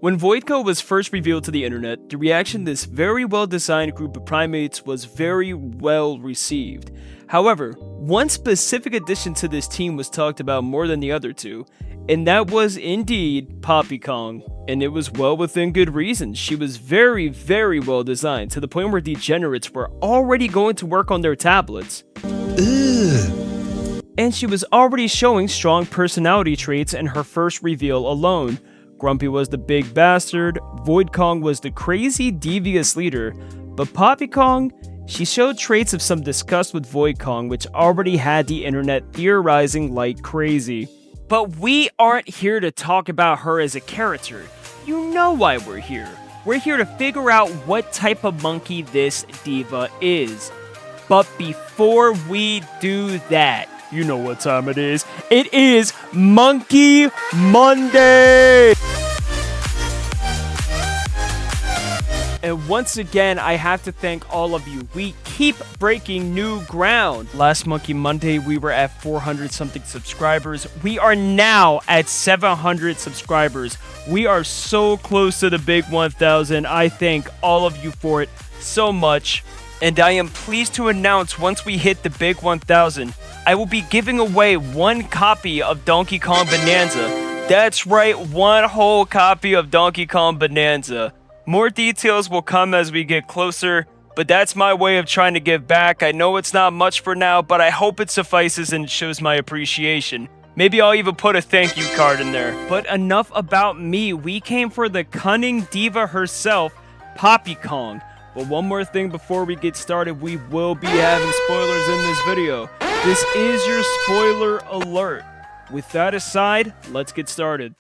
When Voidco was first revealed to the internet, the reaction to this very well-designed group of primates was very well received. However, one specific addition to this team was talked about more than the other two, and that was indeed Poppy Kong. And it was well within good reason. She was very well designed, to the point where degenerates were already going to work on their tablets. And she was already showing strong personality traits in her first reveal alone. Grumpy was the big bastard, Void Kong was the crazy, devious leader, but Poppy Kong, she showed traits of some disgust with Void Kong, which already had the internet theorizing like crazy. But we aren't here to talk about her as a character. You know why we're here. We're here to figure out what type of monkey this diva is. But before we do that, you know what time it is. It is Monkey Monday! And once again, I have to thank all of you. We keep breaking new ground. Last Monkey Monday, we were at 400 something subscribers. We are now at 700 subscribers. We are so close to the big 1,000. I thank all of you for it so much. And I am pleased to announce once we hit the big 1,000, I will be giving away one copy of Donkey Kong Bonanza. That's right, one whole copy of Donkey Kong Bonanza. More details will come as we get closer, but that's my way of trying to give back. I know it's not much for now, but I hope it suffices and it shows my appreciation. Maybe I'll even put a thank you card in there. But enough about me, we came for the cunning diva herself, Poppy Kong. But one more thing before we get started, we will be having spoilers in this video. This is your spoiler alert. With that aside, let's get started.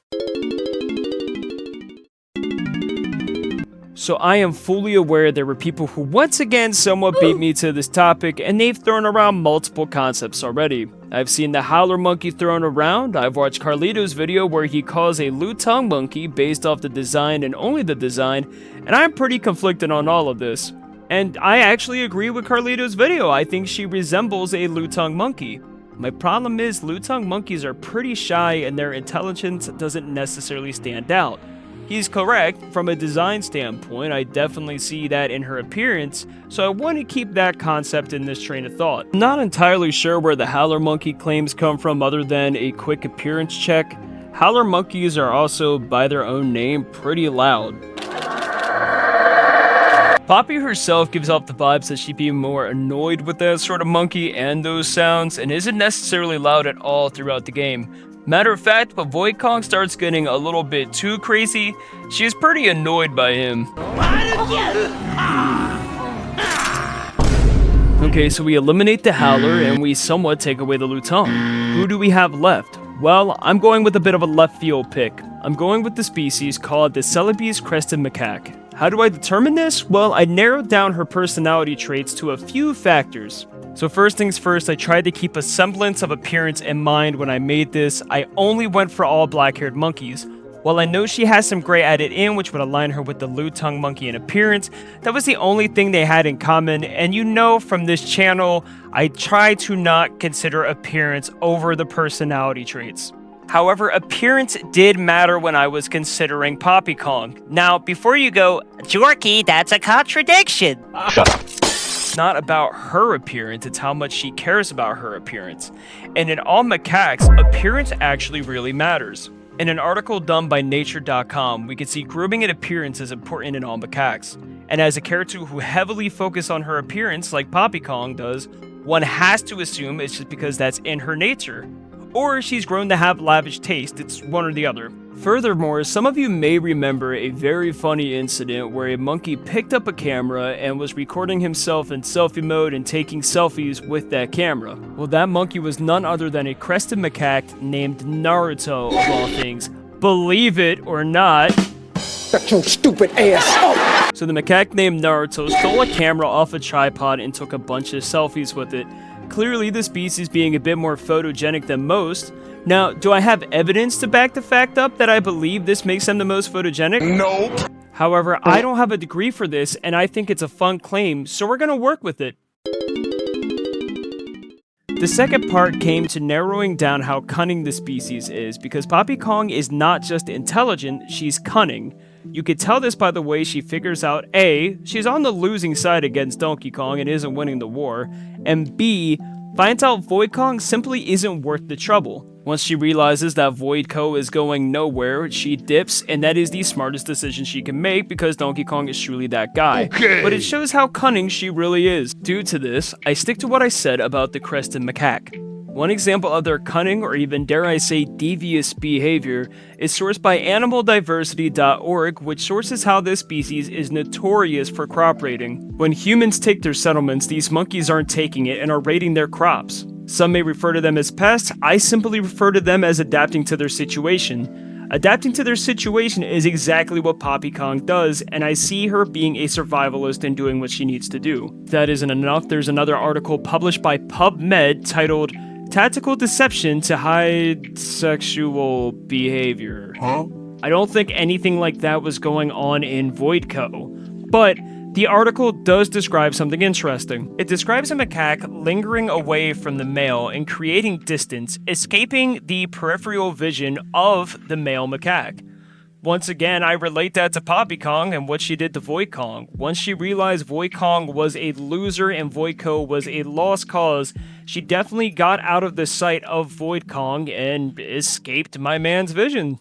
So I am fully aware there were people who once again somewhat beat me to this topic, and they've thrown around multiple concepts already. I've seen the howler monkey thrown around, I've watched Carlito's video where he calls a Lutong monkey based off the design and only the design, and I'm pretty conflicted on all of this. And I actually agree with Carlito's video. I think she resembles a Lutong monkey. My problem is Lutong monkeys are pretty shy and their intelligence doesn't necessarily stand out. He's correct, from a design standpoint, I definitely see that in her appearance, so I want to keep that concept in this train of thought. I'm not entirely sure where the howler monkey claims come from other than a quick appearance check. Howler monkeys are also, by their own name, pretty loud. Poppy herself gives off the vibes that she'd be more annoyed with that sort of monkey and those sounds, and isn't necessarily loud at all throughout the game. Matter of fact, when Void Kong starts getting a little bit too crazy, she is pretty annoyed by him. Okay, so we eliminate the howler and we somewhat take away the Lutong. Who do we have left? Well, I'm going with a bit of a left field pick. I'm going with the species called the Celebes crested macaque. How do I determine this? Well, I narrowed down her personality traits to a few factors. So first things first, I tried to keep a semblance of appearance in mind when I made this. I only went for all black-haired monkeys. While I know she has some gray added in, which would align her with the Lutong monkey in appearance, that was the only thing they had in common, and you know from this channel, I try to not consider appearance over the personality traits. However, appearance did matter when I was considering Poppy Kong. Now, before you go, Jorky, that's a contradiction! Shut up. It's not about her appearance, it's how much she cares about her appearance. And in all macaques, appearance actually really matters. In an article done by nature.com, we can see grooming and appearance is important in all macaques. And as a character who heavily focuses on her appearance, like Poppy Kong does, one has to assume it's just because that's in her nature. Or she's grown to have lavish taste, it's one or the other. Furthermore, some of you may remember a very funny incident where a monkey picked up a camera and was recording himself in selfie mode and taking selfies with that camera. Well, that monkey was none other than a crested macaque named Naruto, of all things. Believe it or not. Shut your stupid ass up! So the macaque named Naruto stole a camera off a tripod and took a bunch of selfies with it. Clearly the species being a bit more photogenic than most. Now, do I have evidence to back the fact up that I believe this makes them the most photogenic? Nope. However, I don't have a degree for this, and I think it's a fun claim, so we're gonna work with it. The second part came to narrowing down how cunning the species is, because Poppy Kong is not just intelligent, she's cunning. You could tell this by the way she figures out A, she's on the losing side against Donkey Kong and isn't winning the war, and B, finds out Void Kong simply isn't worth the trouble. Once she realizes that Voidco is going nowhere, she dips, and that is the smartest decision she can make because Donkey Kong is truly that guy. Okay. But it shows how cunning she really is. Due to this, I stick to what I said about the crested macaque. One example of their cunning, or even dare I say devious behavior, is sourced by animaldiversity.org, which sources how this species is notorious for crop raiding. When humans take their settlements, these monkeys aren't taking it and are raiding their crops. Some may refer to them as pests, I simply refer to them as adapting to their situation. Adapting to their situation is exactly what Poppy Kong does, and I see her being a survivalist and doing what she needs to do. If that isn't enough, there's another article published by PubMed titled Tactical Deception to Hide Sexual Behavior. I don't think anything like that was going on in Voidco, but the article does describe something interesting. It describes a macaque lingering away from the male and creating distance, escaping the peripheral vision of the male macaque. Once again, I relate that to Poppy Kong and what she did to Void Kong. Once she realized Void Kong was a loser and Voidco was a lost cause, she definitely got out of the sight of Void Kong and escaped my man's vision.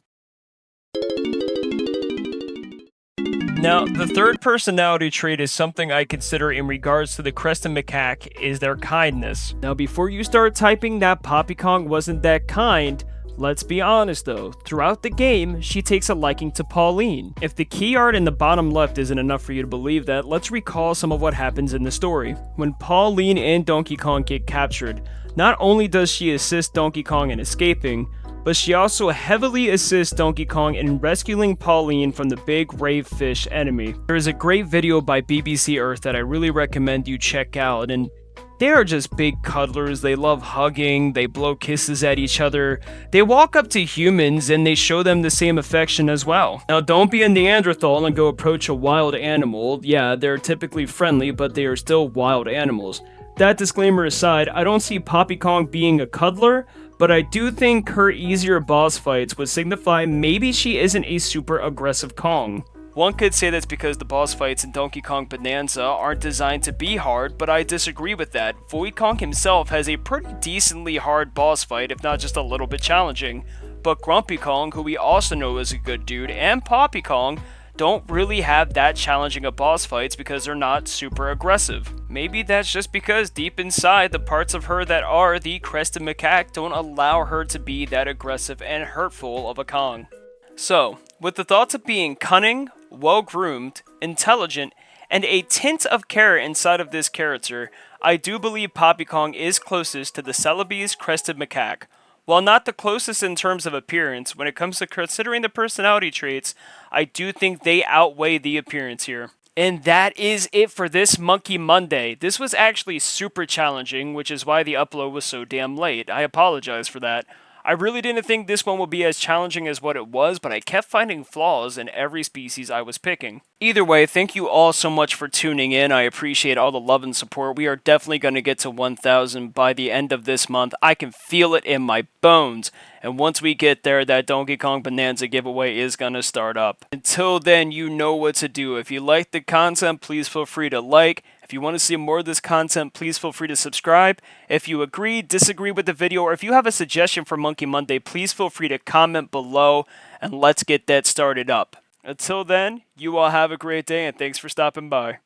Now, the third personality trait is something I consider in regards to the crested macaque is their kindness. Now, before you start typing that Poppy Kong wasn't that kind, let's be honest though, throughout the game, she takes a liking to Pauline. If the key art in the bottom left isn't enough for you to believe that, let's recall some of what happens in the story. When Pauline and Donkey Kong get captured, not only does she assist Donkey Kong in escaping, but she also heavily assists Donkey Kong in rescuing Pauline from the big rave fish enemy. There is a great video by BBC Earth that I really recommend you check out, and they are just big cuddlers. They love hugging, they blow kisses at each other, they walk up to humans and they show them the same affection as well. Now don't be a Neanderthal and go approach a wild animal. Yeah, they're typically friendly, but they are still wild animals. That disclaimer aside, I don't see Poppy Kong being a cuddler, but I do think her easier boss fights would signify maybe she isn't a super aggressive Kong. One could say that's because the boss fights in Donkey Kong Bonanza aren't designed to be hard, but I disagree with that. Void Kong himself has a pretty decently hard boss fight, if not just a little bit challenging. But Grumpy Kong, who we also know is a good dude, and Poppy Kong don't really have that challenging of boss fights because they're not super aggressive. Maybe that's just because deep inside, the parts of her that are the crested macaque don't allow her to be that aggressive and hurtful of a Kong. So, with the thoughts of being cunning, well-groomed, intelligent, and a tint of care inside of this character, I do believe Poppy Kong is closest to the Celebi's crested macaque. While not the closest in terms of appearance, when it comes to considering the personality traits, I do think they outweigh the appearance here. And that is it for this Monkey Monday. This was actually super challenging, which is why the upload was so damn late. I apologize for that. I really didn't think this one would be as challenging as what it was, but I kept finding flaws in every species I was picking. Either way, thank you all so much for tuning in. I appreciate all the love and support. We are definitely going to get to 1,000 by the end of this month. I can feel it in my bones. And once we get there, that Donkey Kong Bonanza giveaway is going to start up. Until then, you know what to do. If you like the content, please feel free to like. If you want to see more of this content, please feel free to subscribe. If you agree, disagree with the video, or if you have a suggestion for Monkey Monday, please feel free to comment below, and let's get that started up. Until then, you all have a great day, and thanks for stopping by.